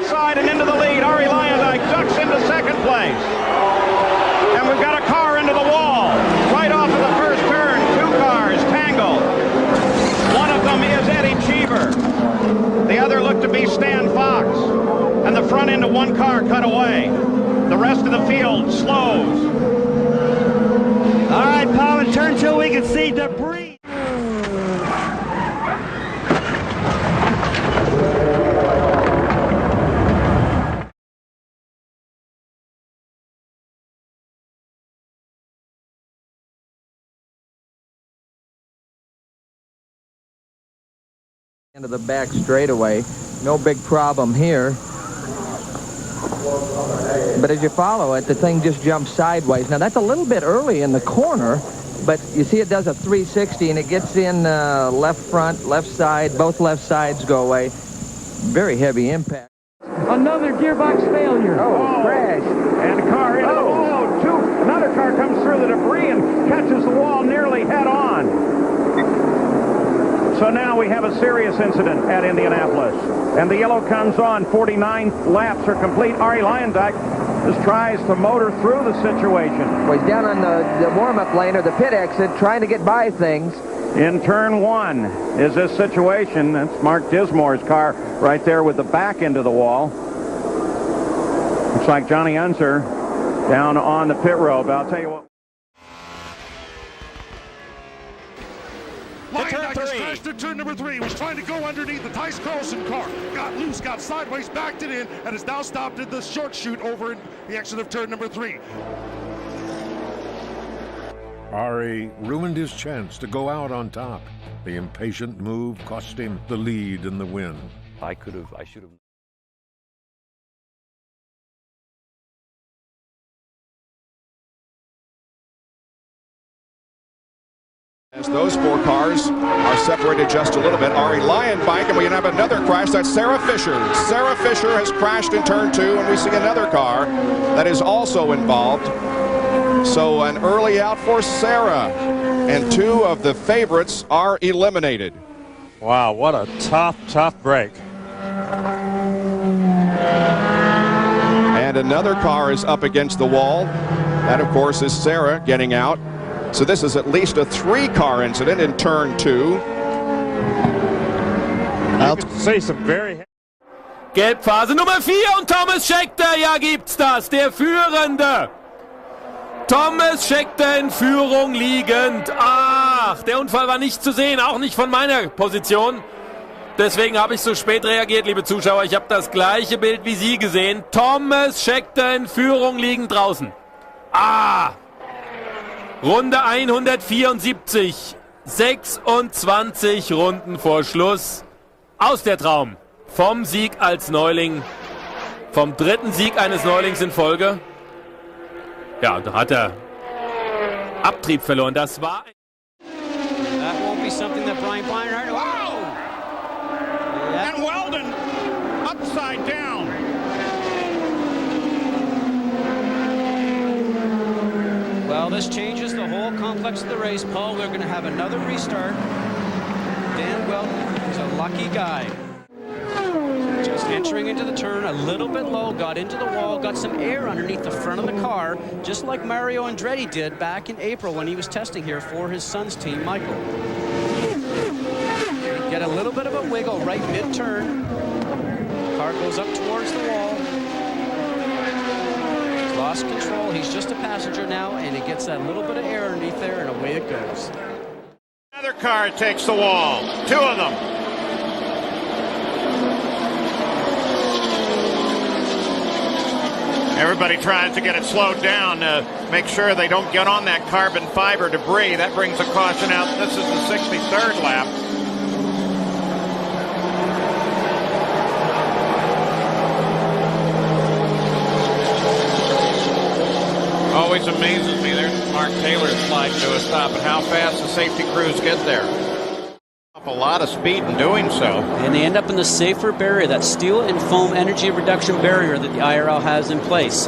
outside and into the lead. Ari Lyondike ducks into second place. And we've got a car into the wall. Right off of the first turn, two cars tangle. One of them is Eddie Cheever. The other looked to be Stan Fox. And the front end of one car cut away. The rest of the field slows. All right, Paul, in turn two, we can see debris. Into the back straightaway, no big problem here. But as you follow it, the thing just jumps sideways. Now that's a little bit early in the corner, but you see it does a 360 and it gets in left front, left side, both left sides go away. Very heavy impact. Another gearbox failure. Oh, crash. And a car into the wall. Another car comes through the debris and catches the wall nearly head on. So now we have a serious incident at Indianapolis. And the yellow comes on. 49 laps are complete. Ari Lyondike just tries to motor through the situation. Well, he's down on the warm-up lane or the pit exit trying to get by things. In turn one is this situation. That's Mark Dismore's car right there with the back into the wall. Looks like Johnny Unser down on the pit road. But I'll tell you what. Lyondike has crashed at turn number 3. Was trying to go underneath the Tice Carlson car. Got loose, got sideways, backed it in, and is now stopped at the short chute over in the exit of turn number 3. Ari ruined his chance to go out on top. The impatient move cost him the lead in the win. I should have. As those four cars are separated just a little bit, Ari Lyondike, and we have another crash. That's Sarah Fisher. Sarah Fisher has crashed in turn 2, and we see another car that is also involved. So an early out for Sarah, and two of the favorites are eliminated. Wow, what a tough break. And another car is up against the wall. That, of course, is Sarah getting out. So this is at least a 3-car incident in turn 2. I'll say some very... Gelbphase Nummer 4 und Thomas Scheckter, ja gibt's das, der Führende. Thomas Scheckter in Führung liegend. Ach, der Unfall war nicht zu sehen, auch nicht von meiner Position. Deswegen habe ich so spät reagiert, liebe Zuschauer. Ich habe das gleiche Bild wie Sie gesehen. Thomas Scheckter in Führung liegend draußen. Runde 174, 26 Runden vor Schluss. Aus der Traum. Vom Sieg als Neuling. Vom dritten Sieg eines Neulings in Folge. Ja, da hat er Abtrieb verloren. Das war... That won't be something that Brian Beinhardt... Wow! And Wheldon upside down. Well, this changes the whole complex of the race. Paul, we're going to have another restart. Dan Wheldon is a lucky guy. Just entering into the turn a little bit low, got into the wall, got some air underneath the front of the car, just like Mario Andretti did back in April when he was testing here for his son's team, Michael. Get a little bit of a wiggle right mid-turn. Car goes up towards the wall. Lost control. He's just a passenger now, and he gets that little bit of air underneath there, and away it goes. Another car takes the wall. Two of them. Everybody tries to get it slowed down to make sure they don't get on that carbon fiber debris. That brings a caution out. This is the 63rd lap. Always amazes me. There's Mark Taylor sliding to a stop and how fast the safety crews get there. A lot of speed in doing so. And they end up in the safer barrier, that steel and foam energy reduction barrier that the IRL has in place.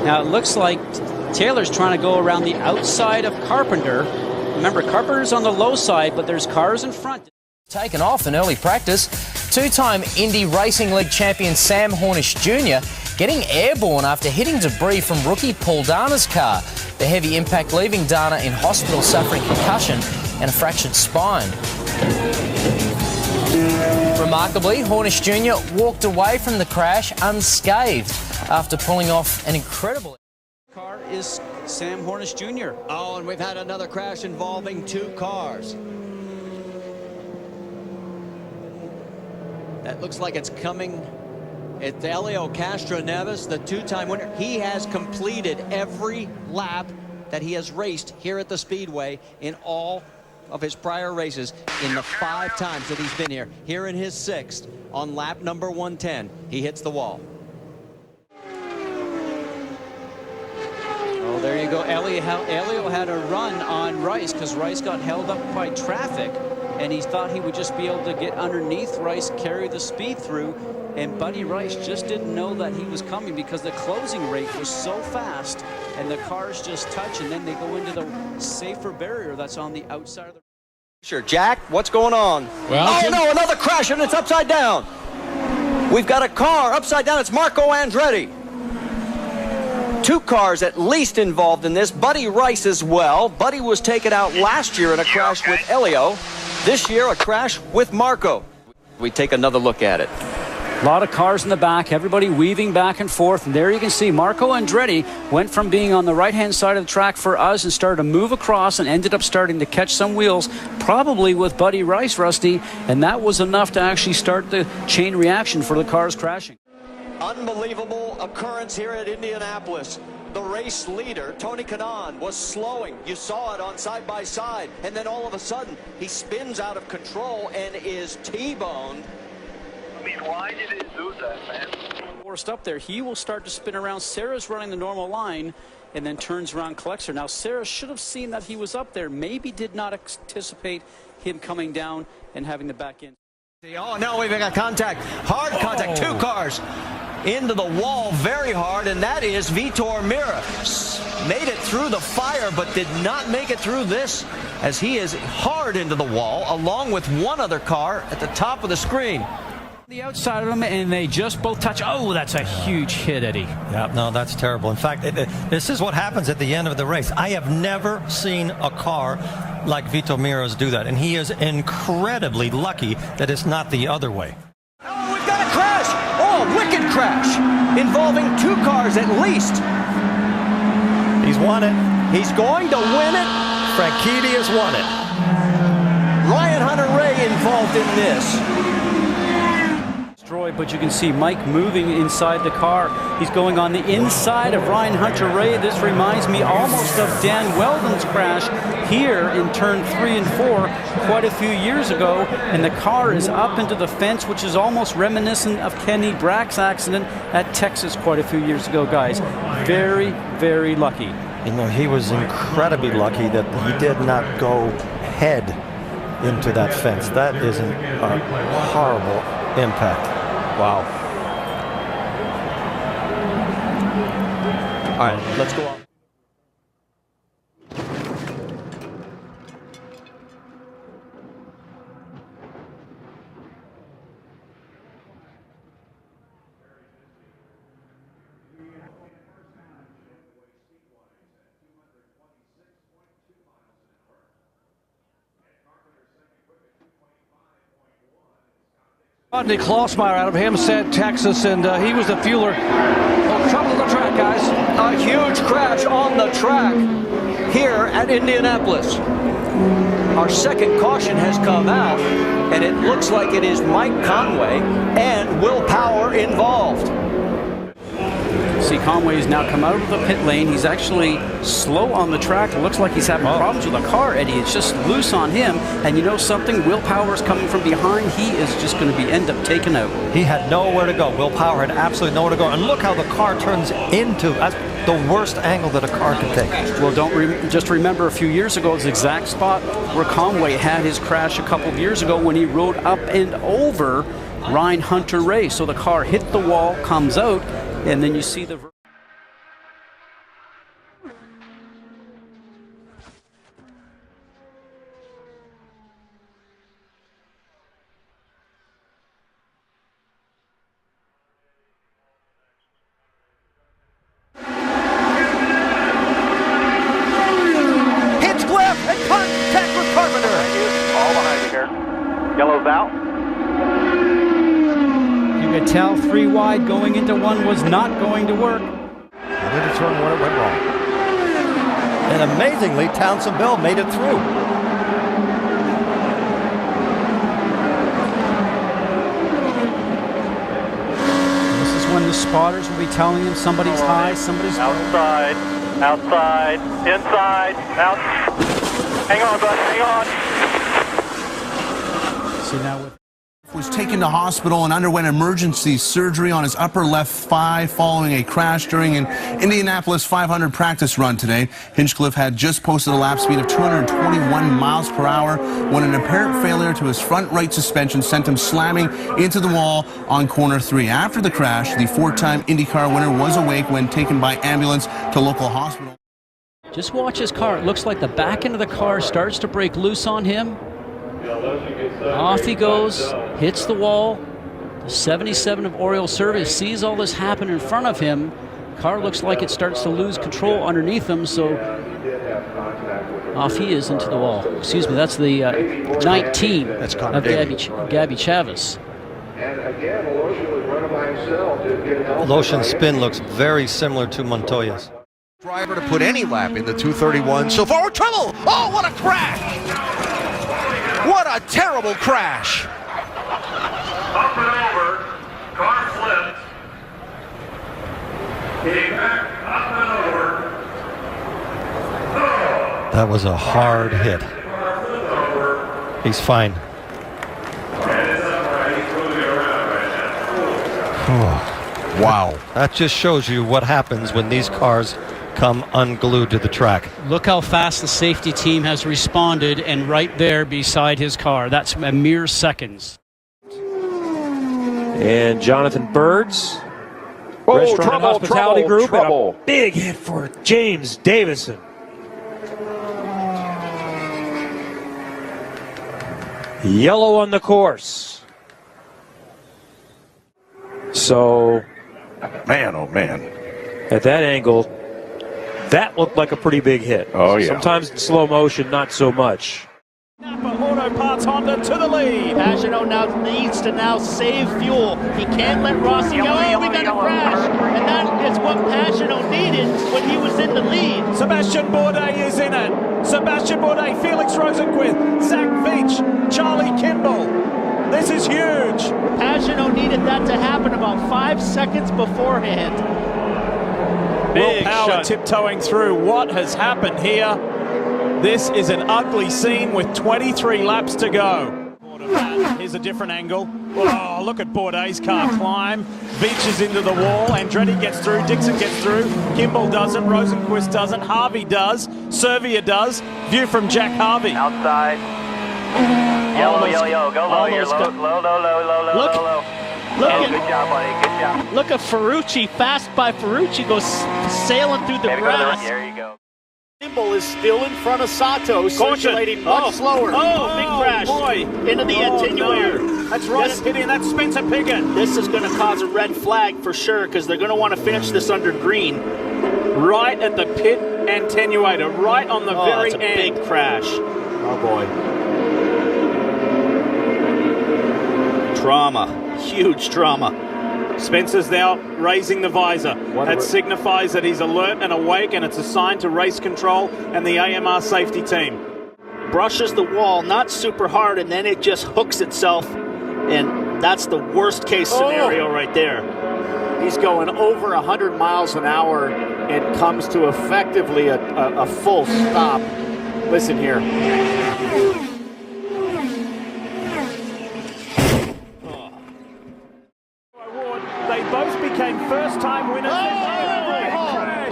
Now it looks like Taylor's trying to go around the outside of Carpenter. Remember, Carpenter's on the low side, but there's cars in front. Taken off in early practice. Two-time Indy Racing League champion Sam Hornish Jr. getting airborne after hitting debris from rookie Paul Dana's car. The heavy impact leaving Dana in hospital suffering concussion and a fractured spine. Remarkably, Hornish Jr. walked away from the crash unscathed after pulling off an incredible... Car is Sam Hornish Jr. Oh, and we've had another crash involving two cars. That looks like it's coming. It's Elio Castroneves, the two-time winner. He has completed every lap that he has raced here at the Speedway in all of his prior races in the 5 times that he's been here. Here in his 6th, on lap number 110, he hits the wall. Oh, there you go. Elio had a run on Rice because Rice got held up by traffic, and he thought he would just be able to get underneath Rice, carry the speed through, and Buddy Rice just didn't know that he was coming because the closing rate was so fast, and the cars just touch, and then they go into the safer barrier that's on the outside of the... Sure, Jack, what's going on? Well, oh, no, another crash, and it's upside down. We've got a car upside down. It's Marco Andretti. 2 cars at least involved in this. Buddy Rice as well. Buddy was taken out last year in a crash with Elio. This year, a crash with Marco. We take another look at it. A lot of cars in the back, everybody weaving back and forth, and there you can see Marco Andretti went from being on the right-hand side of the track for us and started to move across and ended up starting to catch some wheels, probably with Buddy Rice, Rusty, and that was enough to actually start the chain reaction for the cars crashing. Unbelievable occurrence here at Indianapolis. The race leader, Tony Kanaan, was slowing. You saw it on side-by-side, and then all of a sudden, he spins out of control and is T-boned. I mean, why did it do that, man? Forced up there, he will start to spin around. Sarah's running the normal line and then turns around, collects her. Now, Sarah should have seen that he was up there, maybe did not anticipate him coming down and having the back end. Oh, no, we've got contact. Hard contact. 2 cars into the wall very hard, and that is Vitor Meira. Made it through the fire, but did not make it through this, as he is hard into the wall, along with one other car at the top of the screen. The outside of them, and they just both touch. Oh, that's a huge hit, Eddie. Yeah, no, that's terrible. In fact, this is what happens at the end of the race. I have never seen a car like Vitor Meira's do that, and he is incredibly lucky that it's not the other way. Oh, we've got a crash! Oh, a wicked crash involving 2 cars at least. He's won it. He's going to win it. Franchitti has won it. Ryan Hunter-Reay involved in this. But you can see Mike moving inside the car. He's going on the inside of Ryan Hunter-Reay. This reminds me almost of Dan Wheldon's crash here in turn 3 and 4 quite a few years ago, and the car is up into the fence, which is almost reminiscent of Kenny Brack's accident at Texas quite a few years ago, guys. Very, very lucky. You know, he was incredibly lucky that he did not go head into that fence. That is a horrible impact. Wow. All right, let's go on. Rodney Klossmeyer out of Hempstead, Texas, and he was the fueler. Oh, trouble on the track, guys. A huge crash on the track here at Indianapolis. Our second caution has come out, and it looks like it is Mike Conway and Will Power involved. See, Conway has now come out of the pit lane. He's actually slow on the track. It looks like he's having problems with the car, Eddie. It's just loose on him. And you know something? Will Power is coming from behind. He is just going to be end up taken out. He had nowhere to go. Will Power had absolutely nowhere to go. And look how the car turns into the worst angle that a car can take. Well, just remember a few years ago, it's the exact spot where Conway had his crash a couple of years ago when he rode up and over Ryan Hunter-Reay. So the car hit the wall, comes out, and then you see the... Yellow's out. You could tell 3 wide going into 1 was not going to work. I didn't turn when it went wrong. And amazingly, Townsend Bell made it through. This is when the spotters will be telling him somebody's high, somebody's outside, outside, inside, out. Hang on, bud, hang on. See now with was taken to hospital and underwent emergency surgery on his upper left thigh following a crash during an Indianapolis 500 practice run today. Hinchcliffe had just posted a lap speed of 221 miles per hour when an apparent failure to his front right suspension sent him slamming into the wall on corner 3. After the crash, the 4-time IndyCar winner was awake when taken by ambulance to local hospital. just watch his car. It looks like the back end of the car starts to break loose on him. Off he goes, hits the wall. The 77 of Oriole Service sees all this happen in front of him. Car looks like it starts to lose control underneath him, so off he is into the wall. Excuse me, that's the 19 of Gabby Chavis. Loshin's spin looks very similar to Montoya's. Driver to put any lap in the 231 so far. Trouble! Oh, what a crash! What a terrible crash! Up and over, car flipped. Came back, up and over. That was a hard hit. He's fine. Wow. That just shows you what happens when these cars come unglued to the track. Look how fast the safety team has responded, and right there beside his car. That's a mere seconds. And Jonathan Birds, Restaurant and Hospitality Group, and a big hit for James Davison. Yellow on the course. So, man, oh man. At that angle, that looked like a pretty big hit. Oh, yeah. Sometimes in slow motion, not so much. Auto Parts Honda to the lead. Pagenaud now needs to save fuel. He can't let Rossi go. Oh, we got a crash. And that is what Pagenaud needed when he was in the lead. Sebastian Bourdais is in it. Sebastian Bourdais, Felix Rosenqvist, Zach Veach, Charlie Kimball. This is huge. Pagenaud needed that to happen about 5 seconds beforehand. Will Power tiptoeing through. What has happened here? This is an ugly scene with 23 laps to go. Here's a different angle. Oh, look at Bourdais' car climb. Beaches into the wall. Andretti gets through. Dixon gets through. Kimball doesn't. Rosenqvist doesn't. Harvey does. Servia does. View from Jack Harvey. Outside. Yellow. Go low here. Low. Look. Good job, buddy. Good job. Look at Ferrucci. Fast by Ferrucci goes sailing through the grass. There you go. Kimball is still in front of Sato, circulating much slower. Big crash into the attenuator. That's Ross hitting. That's Spencer Pigot. This is going to cause a red flag for sure because they're going to want to finish this under green. Right at the pit attenuator, right on the very end. Big crash. Oh boy. Trauma. Huge trauma. Spencer's now raising the visor. That signifies that he's alert and awake, and it's a sign to race control and the AMR safety team. Brushes the wall, not super hard, and then it just hooks itself, and that's the worst case scenario right there. He's going over 100 miles an hour and comes to effectively a full stop. Listen here. They both became first-time winners.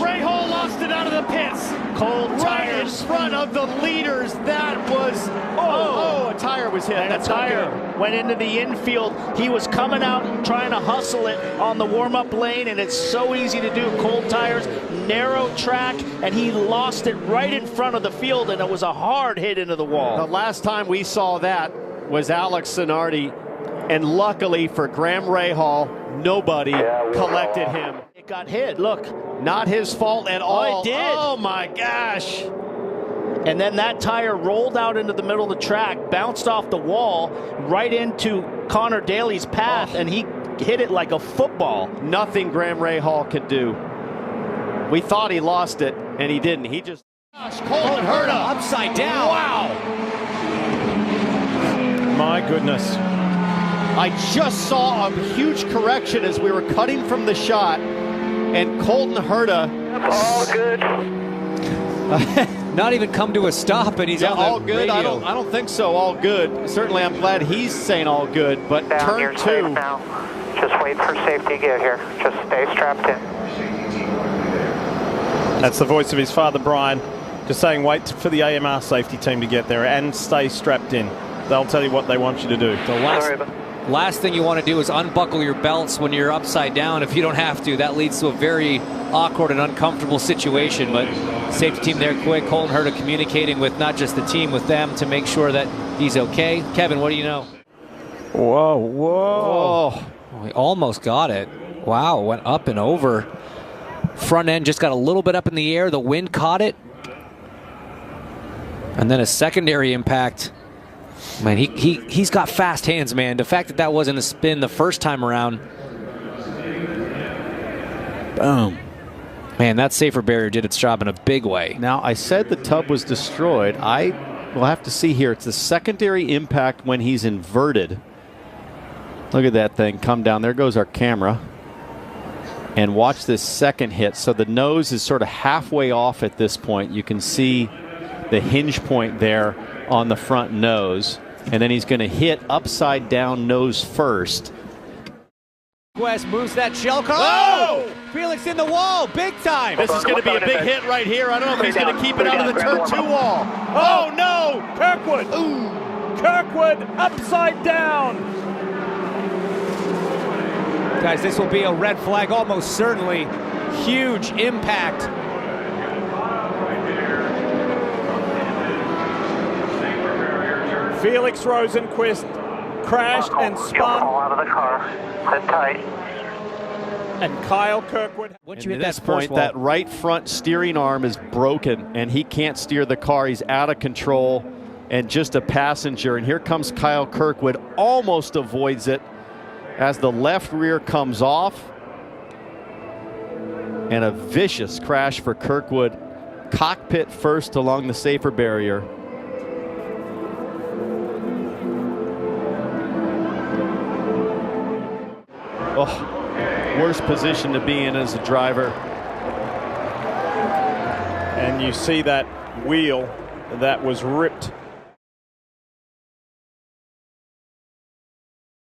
Rahal lost it out of the pits. Cold tires in front of the leaders. That was a tire was hit. And a tire went into the infield. He was coming out and trying to hustle it on the warm-up lane, and it's so easy to do. Cold tires, narrow track, and he lost it right in front of the field, and it was a hard hit into the wall. The last time we saw that was Alex Zanardi, and luckily for Graham Rahal, nobody collected him. It got hit, look. Not his fault at all. It did. Oh my gosh. And then that tire rolled out into the middle of the track, bounced off the wall, right into Connor Daly's path, and he hit it like a football. Nothing Graham Rahal could do. We thought he lost it, and he didn't. He just... Colton Herta upside down. Wow. My goodness. I just saw a huge correction as we were cutting from the shot, and Colton Herta... All good. Not even come to a stop, and he's on the all good. radio. I don't think so. All good. Certainly, I'm glad he's saying all good. But Down, turn you're 2. safe now. Just wait for safety to get here. Just stay strapped in. That's the voice of his father, Brian, just saying wait for the AMR safety team to get there and stay strapped in. They'll tell you what they want you to do. The last thing you want to do is unbuckle your belts when you're upside down if you don't have to. That leads to a very awkward and uncomfortable situation. But safety team there quick. Colton Herta communicating with not just the team, with them to make sure that he's okay. Kevin, what do you know? Whoa, whoa. Oh, he almost got it. Wow, went up and over. Front end just got a little bit up in the air. The wind caught it. And then a secondary impact. Man, he's got fast hands, man. The fact that that wasn't a spin the first time around. Boom. Man, that safer barrier did its job in a big way. Now, I said the tub was destroyed. I will have to see here. It's the secondary impact when he's inverted. Look at that thing come down. There goes our camera. And watch this second hit. So the nose is sort of halfway off at this point. You can see the hinge point there on the front nose. And then he's going to hit upside down nose first. West moves that shell car. Oh! Felix in the wall, big time. This is going to be a big hit right here. I don't know if he's going to keep it out of the turn 2 wall. Oh, no! Kirkwood! Ooh. Kirkwood upside down! Guys, this will be a red flag, almost certainly. Huge impact. Felix Rosenqvist crashed and spun. Out of the car. Sit tight. And Kyle Kirkwood. Once you hit At this that point, first that right front steering arm is broken, and he can't steer the car. He's out of control and just a passenger. And here comes Kyle Kirkwood, almost avoids it as the left rear comes off. And a vicious crash for Kirkwood. Cockpit first along the safer barrier. Oh, worst position to be in as a driver. And you see that wheel that was ripped